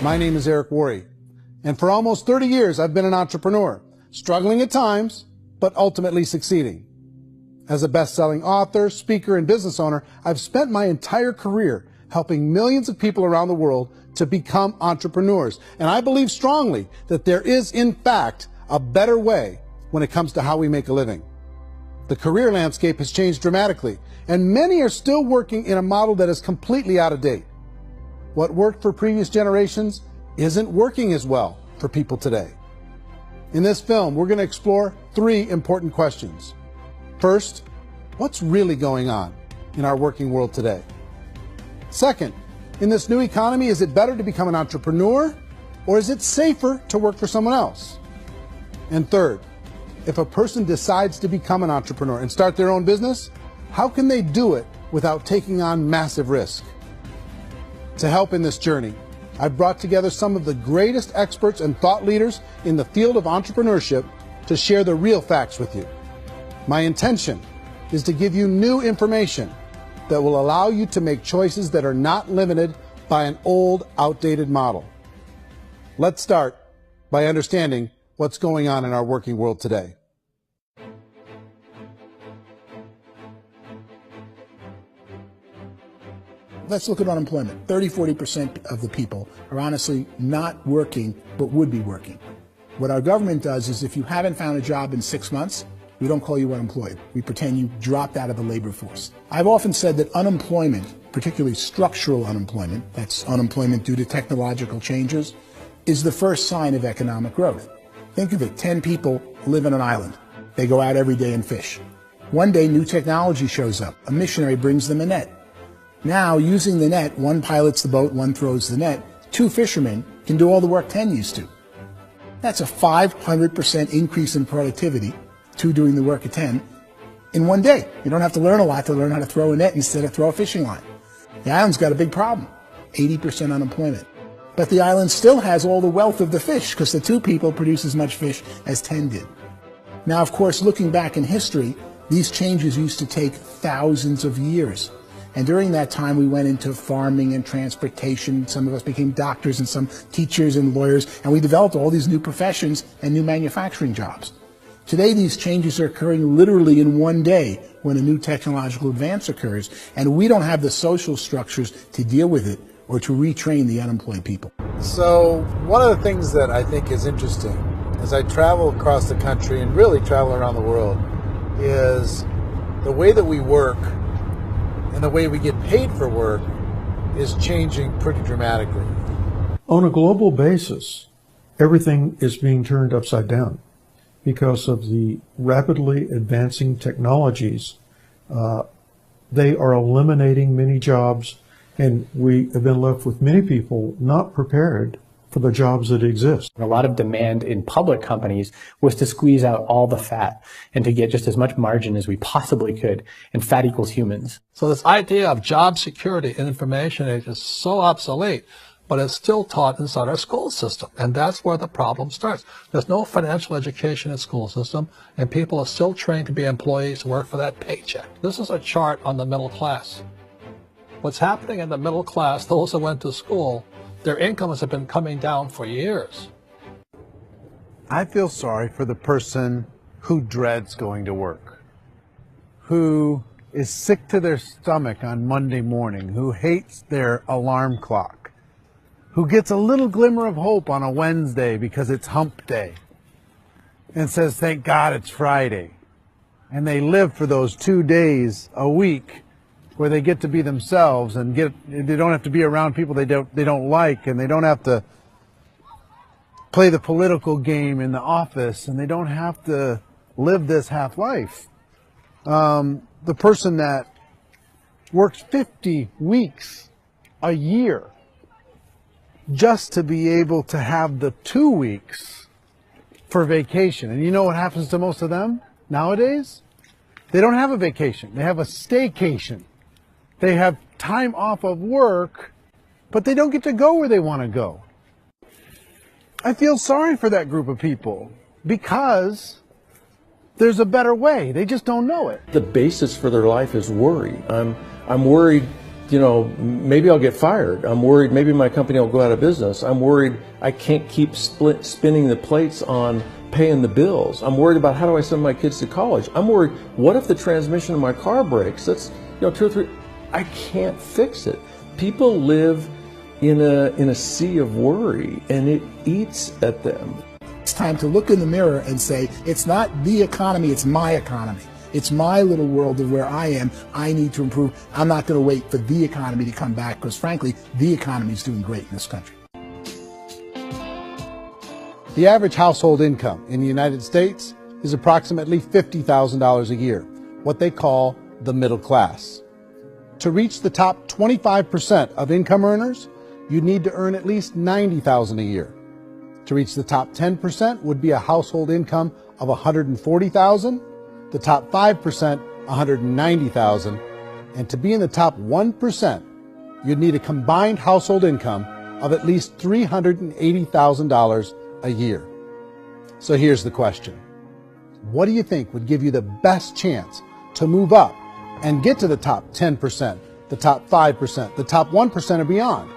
My name is Eric Worre, and for almost 30 years I've been an entrepreneur, struggling at times, but ultimately succeeding. As a best-selling author, speaker, and business owner, I've spent my entire career helping millions of people around the world to become entrepreneurs. And I believe strongly that there is, in fact, a better way when it comes to how we make a living. The career landscape has changed dramatically, and many are still working in a model that is completely out of date. What worked for previous generations isn't working as well for people today. In this film, we're going to explore 3 important questions. First, what's really going on in our working world today? Second, in this new economy, is it better to become an entrepreneur, or is it safer to work for someone else? And third, if a person decides to become an entrepreneur and start their own business, how can they do it without taking on massive risk? To help in this journey, I've brought together some of the greatest experts and thought leaders in the field of entrepreneurship to share the real facts with you. My intention is to give you new information that will allow you to make choices that are not limited by an old, outdated model. Let's start by understanding what's going on in our working world today. Let's look at unemployment. 30–40% of the people are honestly not working, but would be working. What our government does is if you haven't found a job in 6 months, we don't call you unemployed. We pretend you dropped out of the labor force. I've often said that unemployment, particularly structural unemployment, that's unemployment due to technological changes, is the first sign of economic growth. Think of it, 10 people live on an island. They go out every day and fish. One day, new technology shows up. A missionary brings them a net. Now, using the net, one pilots the boat, one throws the net. 2 fishermen can do all the work 10 used to. That's a 500% increase in productivity, 2 doing the work of 10, in one day. You don't have to learn a lot to learn how to throw a net instead of throw a fishing line. The island's got a big problem, 80% unemployment. But the island still has all the wealth of the fish because the 2 people produce as much fish as 10 did. Now, of course, looking back in history, these changes used to take thousands of years. And during that time, we went into farming and transportation. Some of us became doctors and some teachers and lawyers, and we developed all these new professions and new manufacturing jobs. Today, these changes are occurring literally in one day when a new technological advance occurs, and we don't have the social structures to deal with it or to retrain the unemployed people. So one of the things that I think is interesting as I travel across the country and really travel around the world is the way that we work and the way we get paid for work is changing pretty dramatically. On a global basis, everything is being turned upside down because of the rapidly advancing technologies. They are eliminating many jobs, and we have been left with many people not prepared for the jobs that exist. A lot of demand in public companies was to squeeze out all the fat and to get just as much margin as we possibly could, and fat equals humans. So this idea of job security in information age is so obsolete, but it's still taught inside our school system, and that's where the problem starts. There's no financial education in the school system, and people are still trained to be employees to work for that paycheck. This is a chart on the middle class. What's happening in the middle class, those who went to school, their incomes have been coming down for years. I feel sorry for the person who dreads going to work, who is sick to their stomach on Monday morning, who hates their alarm clock, who gets a little glimmer of hope on a Wednesday because it's hump day and says, thank God it's Friday. And they live for those 2 days a week where they get to be themselves and they don't have to be around people they don't like, and they don't have to play the political game in the office, and they don't have to live this half life. The person that works 50 weeks a year just to be able to have the 2 weeks for vacation. And you know what happens to most of them nowadays? They don't have a vacation. They have a staycation. They have time off of work, but they don't get to go where they want to go. I feel sorry for that group of people because there's a better way. They just don't know it. The basis for their life is worry. I'm worried you know, maybe I'll get fired. I'm worried maybe my company will go out of business. I'm worried I can't keep spinning the plates on paying the bills. I'm worried about how do I send my kids to college. I'm worried, what if the transmission of my car breaks? That's, you know, 2 or 3, I can't fix it. People live in a sea of worry, and it eats at them. It's time to look in the mirror and say, it's not the economy, it's my economy. It's my little world of where I am. I need to improve. I'm not going to wait for the economy to come back, because frankly, the economy is doing great in this country. The average household income in the United States is approximately $50,000 a year, what they call the middle class. To reach the top 25% of income earners, you'd need to earn at least $90,000 a year. To reach the top 10% would be a household income of $140,000, the top 5%, $190,000, and to be in the top 1%, you'd need a combined household income of at least $380,000 a year. So here's the question. What do you think would give you the best chance to move up and get to the top 10%, the top 5%, the top 1% or beyond?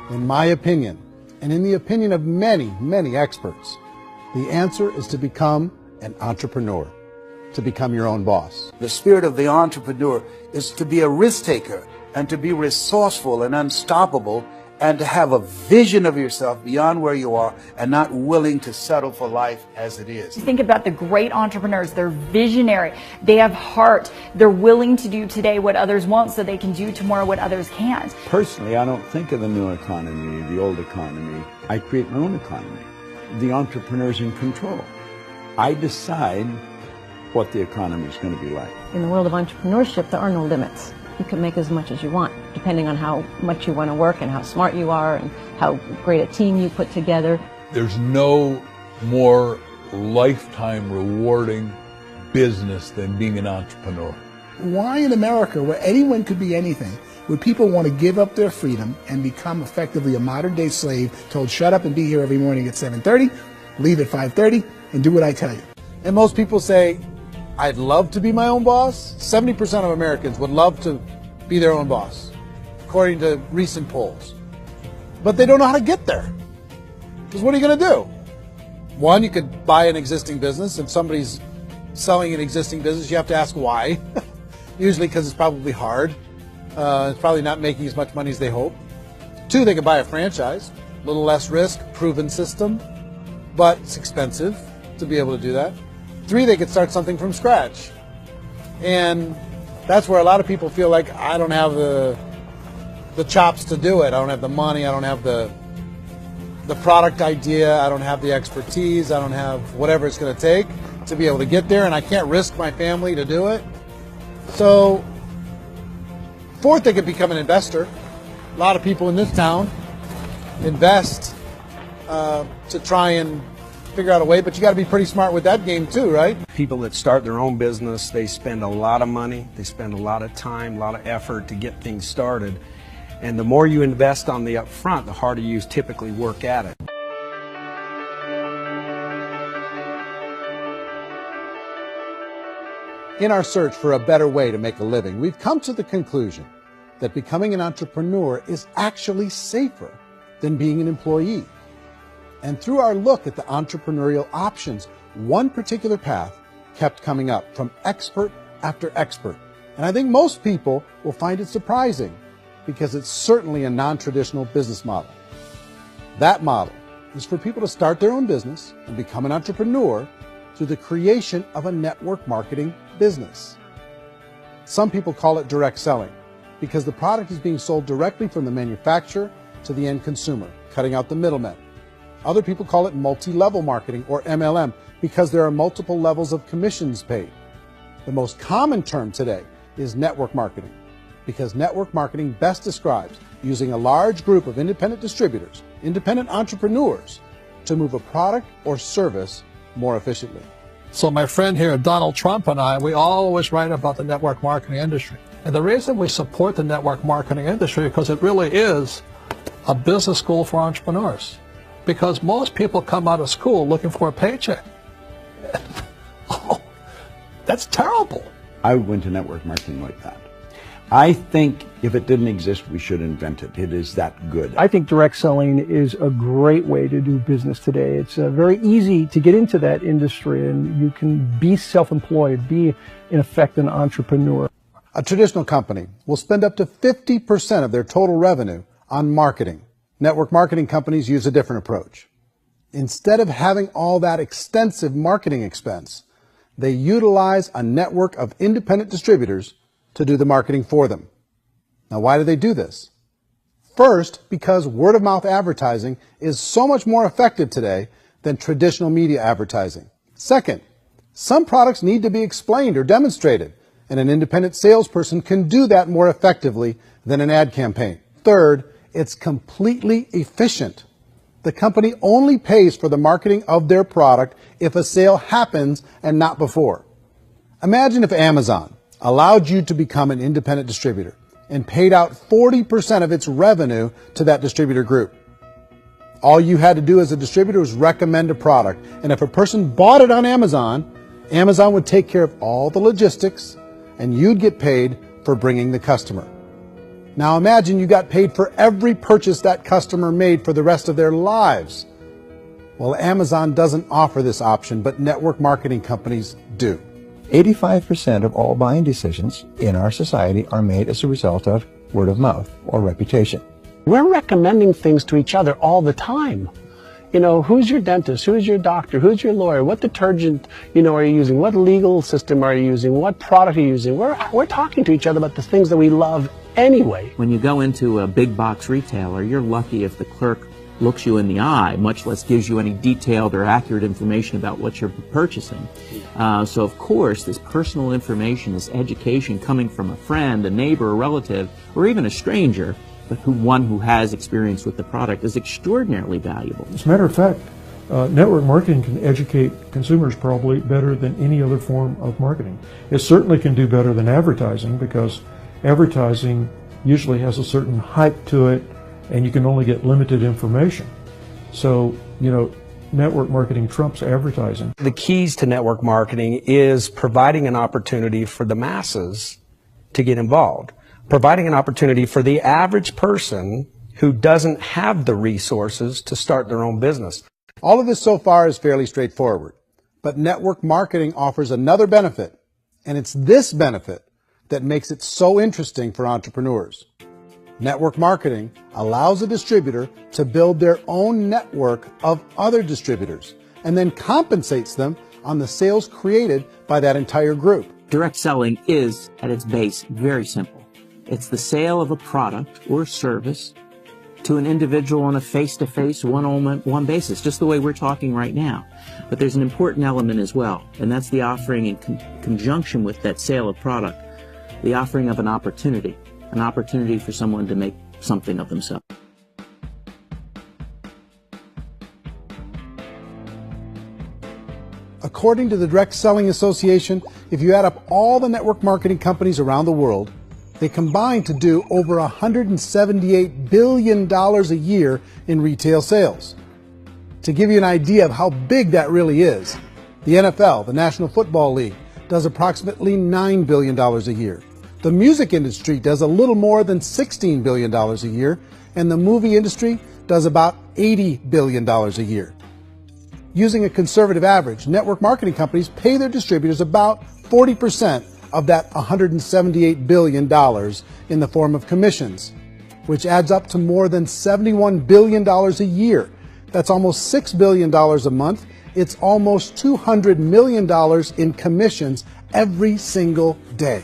In my opinion, and in the opinion of many, many experts, the answer is to become an entrepreneur, to become your own boss. The spirit of the entrepreneur is to be a risk taker and to be resourceful and unstoppable, and to have a vision of yourself beyond where you are and not willing to settle for life as it is. Think about the great entrepreneurs. They're visionary. They have heart. They're willing to do today what others won't so they can do tomorrow what others can't. Personally, I don't think of the new economy, the old economy. I create my own economy. The entrepreneur's in control. I decide what the economy is going to be like. In the world of entrepreneurship, there are no limits. You can make as much as you want, depending on how much you want to work and how smart you are and how great a team you put together. There's no more lifetime rewarding business than being an entrepreneur. Why in America, where anyone could be anything, would people want to give up their freedom and become effectively a modern-day slave, told shut up and be here every morning at 7:30, leave at 5:30, and do what I tell you? And most people say, I'd love to be my own boss. 70% of Americans would love to be their own boss, according to recent polls. But they don't know how to get there. Because what are you going to do? One, you could buy an existing business. If somebody's selling an existing business, you have to ask why. Usually because it's probably hard. It's probably not making as much money as they hope. Two, they could buy a franchise. A little less risk, proven system, but it's expensive to be able to do that. Three, they could start something from scratch. And that's where a lot of people feel like, I don't have the chops to do it. I don't have the money. I don't have the product idea. I don't have the expertise. I don't have whatever it's going to take to be able to get there, and I can't risk my family to do it. So, fourth, they could become an investor. A lot of people in this town invest to try and figure out a way, but you got to be pretty smart with that game too, right? People that start their own business, they spend a lot of money, they spend a lot of time, a lot of effort to get things started. And the more you invest on the upfront, the harder you typically work at it. In our search for a better way to make a living, we've come to the conclusion that becoming an entrepreneur is actually safer than being an employee. And through our look at the entrepreneurial options, one particular path kept coming up from expert after expert. And I think most people will find it surprising because it's certainly a non-traditional business model. That model is for people to start their own business and become an entrepreneur through the creation of a network marketing business. Some people call it direct selling because the product is being sold directly from the manufacturer to the end consumer, cutting out the middlemen. Other people call it multi-level marketing, or MLM, because there are multiple levels of commissions paid. The most common term today is network marketing, because network marketing best describes using a large group of independent distributors, independent entrepreneurs, to move a product or service more efficiently. So my friend here, Donald Trump, and I, we always write about the network marketing industry. And the reason we support the network marketing industry is because it really is a business school for entrepreneurs. Because most people come out of school looking for a paycheck. Oh, that's terrible. I went to network marketing like that. I think if it didn't exist, we should invent it. It is that good. I think direct selling is a great way to do business today. It's very easy to get into that industry, and you can be self-employed, be, in effect, an entrepreneur. A traditional company will spend up to 50% of their total revenue on marketing. Network marketing companies use a different approach. Instead of having all that extensive marketing expense, they utilize a network of independent distributors to do the marketing for them. Now, why do they do this? First, because word-of-mouth advertising is so much more effective today than traditional media advertising. Second, some products need to be explained or demonstrated, and an independent salesperson can do that more effectively than an ad campaign. Third, it's completely efficient. The company only pays for the marketing of their product if a sale happens and not before. Imagine if Amazon allowed you to become an independent distributor and paid out 40% of its revenue to that distributor group. All you had to do as a distributor was recommend a product, and if a person bought it on Amazon, Amazon would take care of all the logistics, and you'd get paid for bringing the customer. Now imagine you got paid for every purchase that customer made for the rest of their lives. Well, Amazon doesn't offer this option, but network marketing companies do. 85% of all buying decisions in our society are made as a result of word of mouth or reputation. We're recommending things to each other all the time. You know, who's your dentist? Who's your doctor? Who's your lawyer? What detergent, are you using? What legal system are you using? What product are you using? We're talking to each other about the things that we love anyway. When you go into a big box retailer, you're lucky if the clerk looks you in the eye, much less gives you any detailed or accurate information about what you're purchasing. So of course, this personal information, this education coming from a friend, a neighbor, a relative, or even a stranger, but one who has experience with the product is extraordinarily valuable. As a matter of fact, network marketing can educate consumers probably better than any other form of marketing. It certainly can do better than advertising, because advertising usually has a certain hype to it, and you can only get limited information. So, network marketing trumps advertising. The keys to network marketing is providing an opportunity for the masses to get involved, providing an opportunity for the average person who doesn't have the resources to start their own business. All of this so far is fairly straightforward, but network marketing offers another benefit, and it's this benefit that makes it so interesting for entrepreneurs. Network marketing allows a distributor to build their own network of other distributors and then compensates them on the sales created by that entire group. Direct selling is, at its base, very simple. It's the sale of a product or service to an individual on a face-to-face, one-on-one basis, just the way we're talking right now. But there's an important element as well, and that's the offering in conjunction with that sale of product, the offering of an opportunity for someone to make something of themselves. According to the Direct Selling Association, if you add up all the network marketing companies around the world, they combine to do over $178 billion a year in retail sales. To give you an idea of how big that really is, the NFL, the National Football League, does approximately $9 billion a year. The music industry does a little more than $16 billion a year, and the movie industry does about $80 billion a year. Using a conservative average, network marketing companies pay their distributors about 40% of that $178 billion in the form of commissions, which adds up to more than $71 billion a year. That's almost $6 billion a month. It's almost $200 million in commissions every single day.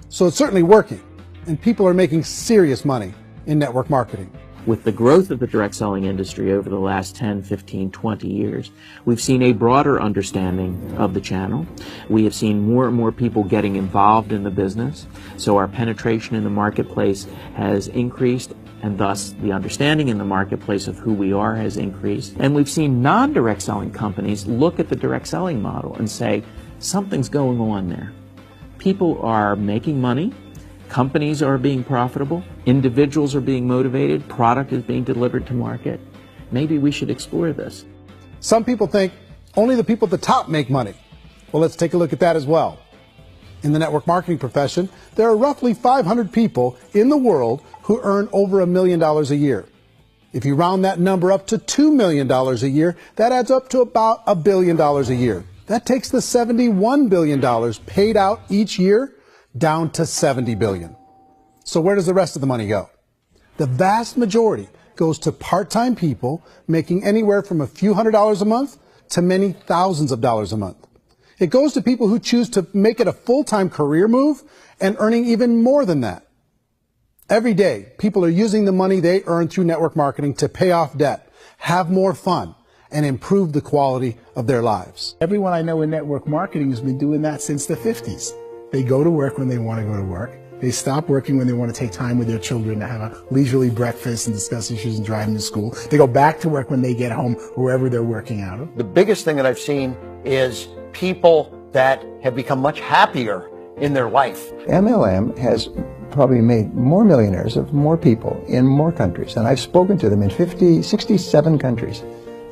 So it's certainly working, and people are making serious money in network marketing. With the growth of the direct selling industry over the last 10, 15, 20 years, we've seen a broader understanding of the channel. We have seen more and more people getting involved in the business, so our penetration in the marketplace has increased, and thus the understanding in the marketplace of who we are has increased. And we've seen non-direct selling companies look at the direct selling model and say, something's going on there. People are making money, companies are being profitable, individuals are being motivated, product is being delivered to market. Maybe we should explore this. Some people think only the people at the top make money. Well, let's take a look at that as well. In the network marketing profession, there are roughly 500 people in the world who earn over $1 million a year. If you round that number up to $2 million a year, that adds up to about $1 billion a year. That takes the $71 billion paid out each year down to $70 billion. So where does the rest of the money go? The vast majority goes to part-time people making anywhere from a few $100s a month to many thousands of dollars a month. It goes to people who choose to make it a full-time career move and earning even more than that. Every day, people are using the money they earn through network marketing to pay off debt, have more fun, and improve the quality of their lives. Everyone I know in network marketing has been doing that since the 50s. They go to work when they want to go to work. They stop working when they want to take time with their children to have a leisurely breakfast and discuss issues and drive them to school. They go back to work when they get home, wherever they're working out of. The biggest thing that I've seen is people that have become much happier in their life. MLM has probably made more millionaires of more people in more countries, and I've spoken to them in 67 countries,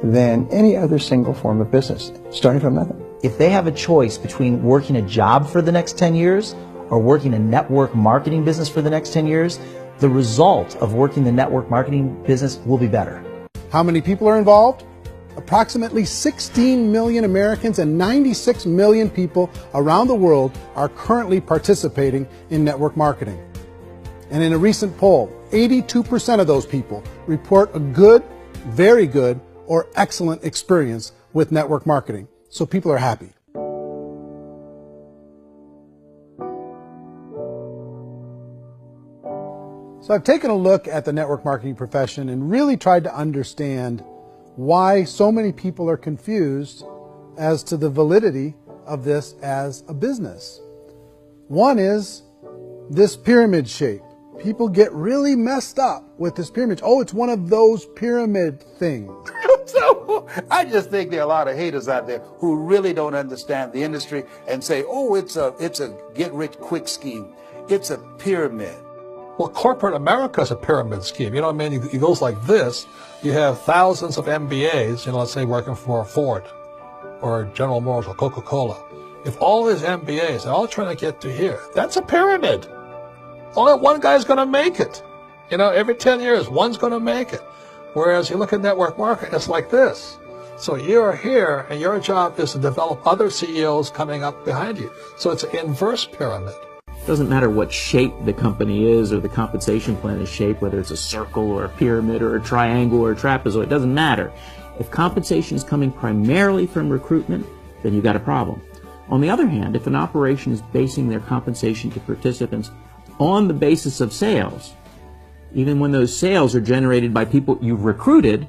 than any other single form of business, starting from nothing. If they have a choice between working a job for the next 10 years or working a network marketing business for the next 10 years, the result of working the network marketing business will be better. How many people are involved? Approximately 16 million Americans and 96 million people around the world are currently participating in network marketing. And in a recent poll, 82% of those people report a good, very good, or excellent experience with network marketing. So people are happy. So I've taken a look at the network marketing profession and really tried to understand why so many people are confused as to the validity of this as a business. One is this pyramid shape. People get really messed up with this pyramid. Oh, it's one of those pyramid things. So I just think there are a lot of haters out there who really don't understand the industry and say, oh, it's a get-rich-quick scheme. It's a pyramid. Well, corporate America is a pyramid scheme. You know what I mean? It goes like this. You have thousands of MBAs, let's say working for Ford or General Motors or Coca-Cola. If all these MBAs are all trying to get to here, that's a pyramid. Only one guy's going to make it. Every 10 years, one's going to make it. Whereas you look at network marketing, it's like this. So you're here, and your job is to develop other CEOs coming up behind you. So it's an inverse pyramid. It doesn't matter what shape the company is or the compensation plan is shaped, whether it's a circle or a pyramid or a triangle or a trapezoid, it doesn't matter. If compensation is coming primarily from recruitment, then you've got a problem. On the other hand, if an operation is basing their compensation to participants on the basis of sales, even when those sales are generated by people you've recruited,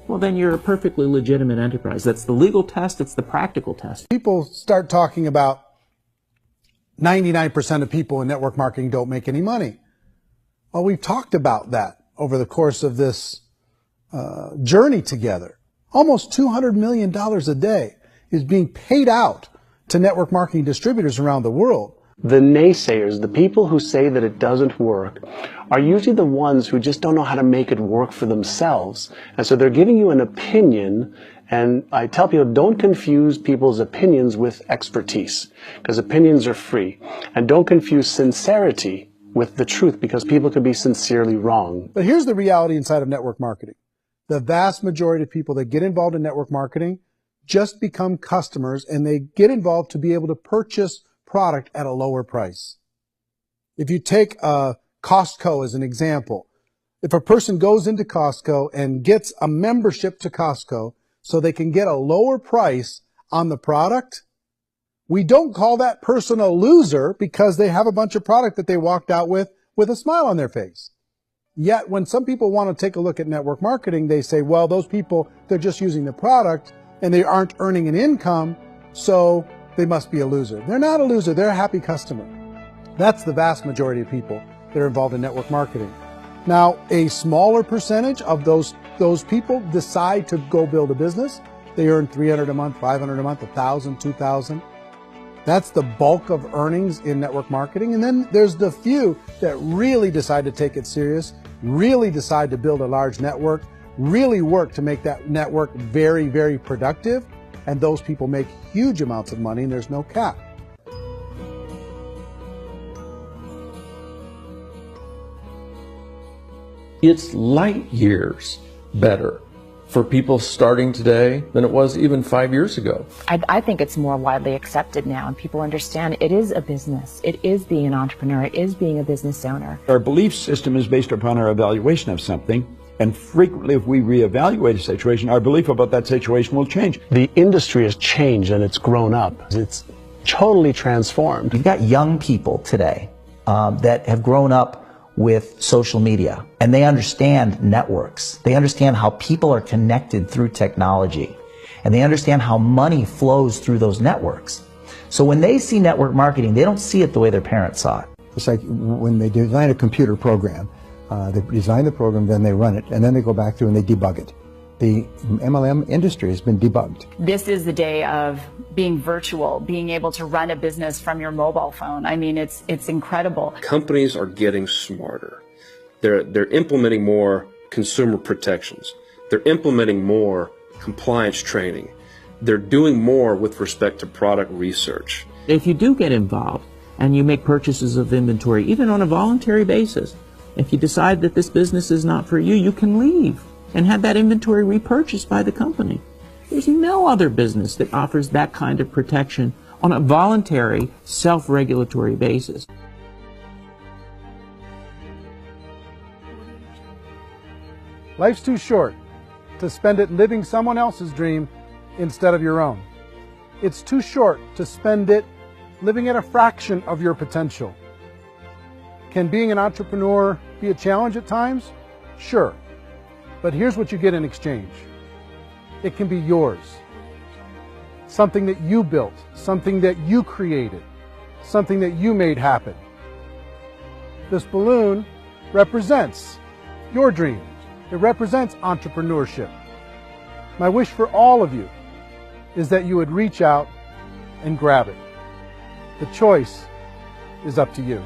well, then you're a perfectly legitimate enterprise. That's the legal test. It's the practical test. People start talking about 99% of people in network marketing don't make any money. Well, we've talked about that over the course of this journey together. Almost $200 million a day is being paid out to network marketing distributors around the world. The naysayers, the people who say that it doesn't work, are usually the ones who just don't know how to make it work for themselves. And so they're giving you an opinion, and I tell people, don't confuse people's opinions with expertise, because opinions are free. And don't confuse sincerity with the truth, because people could be sincerely wrong. But here's the reality inside of network marketing. The vast majority of people that get involved in network marketing just become customers, and they get involved to be able to purchase product at a lower price. If you take Costco as an example, if a person goes into Costco and gets a membership to Costco so they can get a lower price on the product, we don't call that person a loser because they have a bunch of product that they walked out with a smile on their face. Yet when some people want to take a look at network marketing, they say, well, those people, they're just using the product and they aren't earning an income, so they must be a loser. They're not a loser, they're a happy customer. That's the vast majority of people that are involved in network marketing. Now, a smaller percentage of those people decide to go build a business. They earn $300 a month, $500 a month, $1,000, $2,000. That's the bulk of earnings in network marketing. And then there's the few that really decide to take it serious, really decide to build a large network, really work to make that network very, very productive. And those people make huge amounts of money, and there's no cap. It's light years better for people starting today than it was even 5 years ago. I think it's more widely accepted now, and people understand it is a business. It is being an entrepreneur. It is being a business owner. Our belief system is based upon our evaluation of something, and frequently if we reevaluate a situation, our belief about that situation will change. The industry has changed and it's grown up. It's totally transformed. You've got young people today that have grown up with social media, and they understand networks. They understand how people are connected through technology, and they understand how money flows through those networks. So when they see network marketing, they don't see it the way their parents saw it. It's like when they design a computer program, they design the program, then they run it, and then they go back through and they debug it. The MLM industry has been debugged. This is the day of being virtual, being able to run a business from your mobile phone. I mean, it's incredible. Companies are getting smarter. They're implementing more consumer protections. They're implementing more compliance training. They're doing more with respect to product research. If you do get involved and you make purchases of inventory, even on a voluntary basis, if you decide that this business is not for you, you can leave and have that inventory repurchased by the company. There's no other business that offers that kind of protection on a voluntary, self-regulatory basis. Life's too short to spend it living someone else's dream instead of your own. It's too short to spend it living at a fraction of your potential. Can being an entrepreneur be a challenge at times? Sure. But here's what you get in exchange. It can be yours. Something that you built, something that you created, something that you made happen. This balloon represents your dream. It represents entrepreneurship. My wish for all of you is that you would reach out and grab it. The choice is up to you.